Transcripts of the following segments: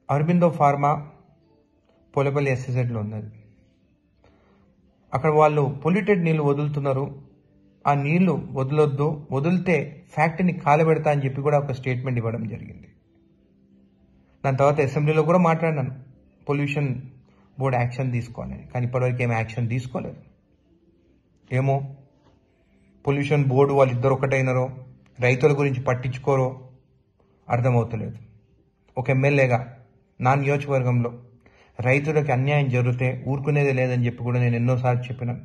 Aurobindo pharma Polepally ఎస్ఎజెడ్లో ఉన్నది. అక్కడ వాళ్ళు పొల్యూటెడ్ నీళ్లు వదులుతున్నారు. ఆ నీళ్లు వదలొద్దు, వదిలితే ఫ్యాక్టరీని కాలబెడతా అని చెప్పి కూడా ఒక స్టేట్మెంట్ ఇవ్వడం జరిగింది. దాని తర్వాత అసెంబ్లీలో కూడా మాట్లాడినాను, పొల్యూషన్ బోర్డు యాక్షన్ తీసుకోవాలని. కానీ ఇప్పటివరకు ఏం యాక్షన్ తీసుకోలేదు. ఏమో పొల్యూషన్ బోర్డు వాళ్ళిద్దరు ఒకటైనరో, రైతుల గురించి పట్టించుకోరో అర్థమవుతలేదు. ఒక ఎమ్మెల్యేగా నా నియోజకవర్గంలో రైతులకి అన్యాయం జరిగితే ఊరుకునేది లేదని చెప్పి కూడా నేను ఎన్నోసార్లు చెప్పినాను.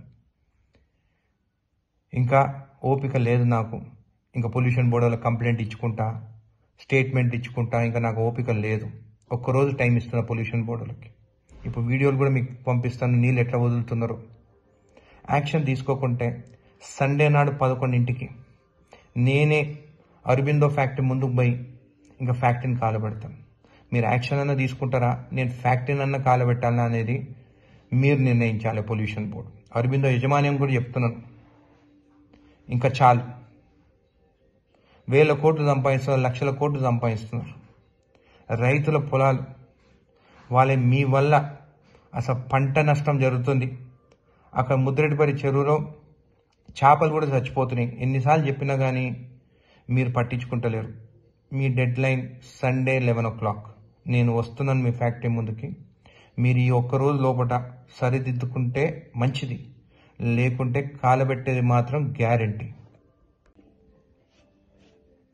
ఇంకా ఓపిక లేదు నాకు. ఇంకా పొల్యూషన్ బోర్డులో కంప్లైంట్ ఇచ్చుకుంటా, స్టేట్మెంట్ ఇచ్చుకుంటా, ఇంకా నాకు ఓపిక లేదు. ఒక్కరోజు టైం ఇస్తున్నా పొల్యూషన్ బోర్డులకి. ఇప్పుడు వీడియోలు కూడా మీకు పంపిస్తాను, నీళ్ళు ఎట్లా వదులుతున్నారో. యాక్షన్ తీసుకోకుంటే సండే నాడు 11ంటికి నేనే అరబిందో ఫ్యాక్టరీ ముందుకు పోయి ఇంకా ఫ్యాక్టరీని కాలబెడతాను. మీరు యాక్షన్ అన్నా తీసుకుంటారా, నేను ఫ్యాక్టరీని అన్నా కాలబెట్టాలా అనేది మీరు నిర్ణయించాలి. పొల్యూషన్ బోర్డు అరబిందో యజమాన్యం కూడా చెప్తున్నాను, ఇంకా చాలు. 1000 కోట్లు సంపాదిస్తున్నారు, లక్షల కోట్లు సంపాదిస్తున్నారు. రైతుల పొలాలు వాళ్ళే, మీ వల్ల అసలు పంట నష్టం జరుగుతుంది. అక్కడ ముద్రెడ్డిపల్లి చెరువులో చేపలు కూడా చచ్చిపోతున్నాయి. ఎన్నిసార్లు చెప్పినా కానీ మీరు పట్టించుకుంటలేరు. మీ డెడ్ లైన్ సండే 11 o'clock. నేను వస్తున్నాను మీ ఫ్యాక్టరీ ముందుకి. మీరు ఈ ఒక్కరోజు లోపల సరిదిద్దుకుంటే మంచిది, లేకుంటే కాలబెట్టేది మాత్రం గ్యారంటీ.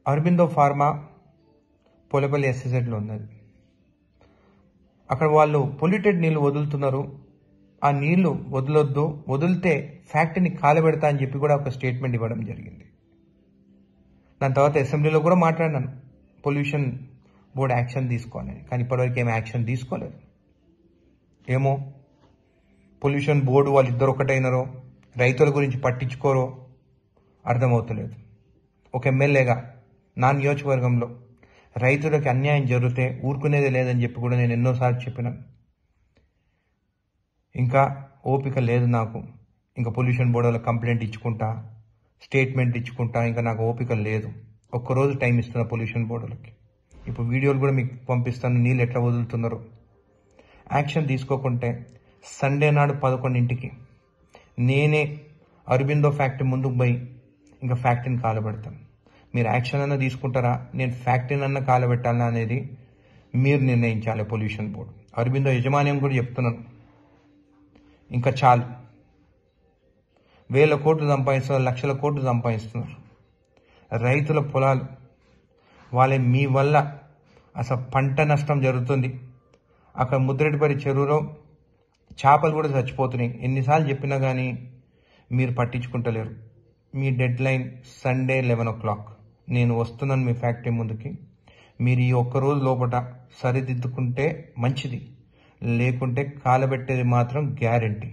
అరబిందో ఫార్మా పోలేపల్లి ఎస్ఎజెడ్లో ఉన్నది. అక్కడ వాళ్ళు పొల్యూటెడ్ నీళ్లు వదులుతున్నారు. ఆ నీళ్లు వదలొద్దు, వదిలితే ఫ్యాక్టరీని కాలబెడతా అని చెప్పి కూడా ఒక స్టేట్మెంట్ ఇవ్వడం జరిగింది. దాని తర్వాత అసెంబ్లీలో కూడా మాట్లాడినాను, పొల్యూషన్ బోర్డు యాక్షన్ తీసుకోవాలని. కానీ ఇప్పటివరకు ఏం యాక్షన్ తీసుకోలేదు. ఏమో పొల్యూషన్ బోర్డు వాళ్ళిద్దరు ఒకటైనరో, రైతుల గురించి పట్టించుకోరో అర్థమవుతలేదు. ఒక ఎమ్మెల్యేగా నా నియోజకవర్గంలో రైతులకి అన్యాయం జరిగితే ఊరుకునేది లేదని చెప్పి కూడా నేను ఎన్నోసార్లు చెప్పినాను. ఇంకా ఓపిక లేదు నాకు. ఇంకా పొల్యూషన్ బోర్డులో కంప్లైంట్ ఇచ్చుకుంటా, స్టేట్మెంట్ ఇచ్చుకుంటా, ఇంకా నాకు ఓపిక లేదు. ఒక్కరోజు టైం ఇస్తున్నా పొల్యూషన్ బోర్డులకి. ఇప్పుడు వీడియోలు కూడా మీకు పంపిస్తాను, నీళ్ళు ఎట్లా వదులుతున్నారో. యాక్షన్ తీసుకోకుంటే సండే నాడు 11ంటికి నేనే అరబిందో ఫ్యాక్టరీ ముందుకు పోయి ఇంకా ఫ్యాక్టరీని కాలబెడతాను. మీరు యాక్షన్ అన్నా తీసుకుంటారా, నేను ఫ్యాక్టరీని అన్నా కాలబెట్టాలా అనేది మీరు నిర్ణయించాలి. పొల్యూషన్ బోర్డు అరబిందో యజమాన్యం కూడా చెప్తున్నాను, ఇంకా చాలు. 1000 కోట్లు సంపాదిస్తున్నారు, లక్షల కోట్లు సంపాదిస్తున్నారు. రైతుల పొలాలు వాళ్ళే, మీ వల్ల అసలు పంట నష్టం జరుగుతుంది. అక్కడ ముద్రెడ్డిపల్లి చెరువులో చేపలు కూడా చచ్చిపోతున్నాయి. ఎన్నిసార్లు చెప్పినా కానీ మీరు పట్టించుకుంటలేరు. మీ డెడ్ లైన్ సండే 11 o'clock. నేను వస్తున్నాను మీ ఫ్యాక్టరీ ముందుకి. మీరు ఈ ఒక్కరోజు లోపల సరిదిద్దుకుంటే మంచిది, లేకుంటే కాలబెట్టేది మాత్రం గ్యారంటీ.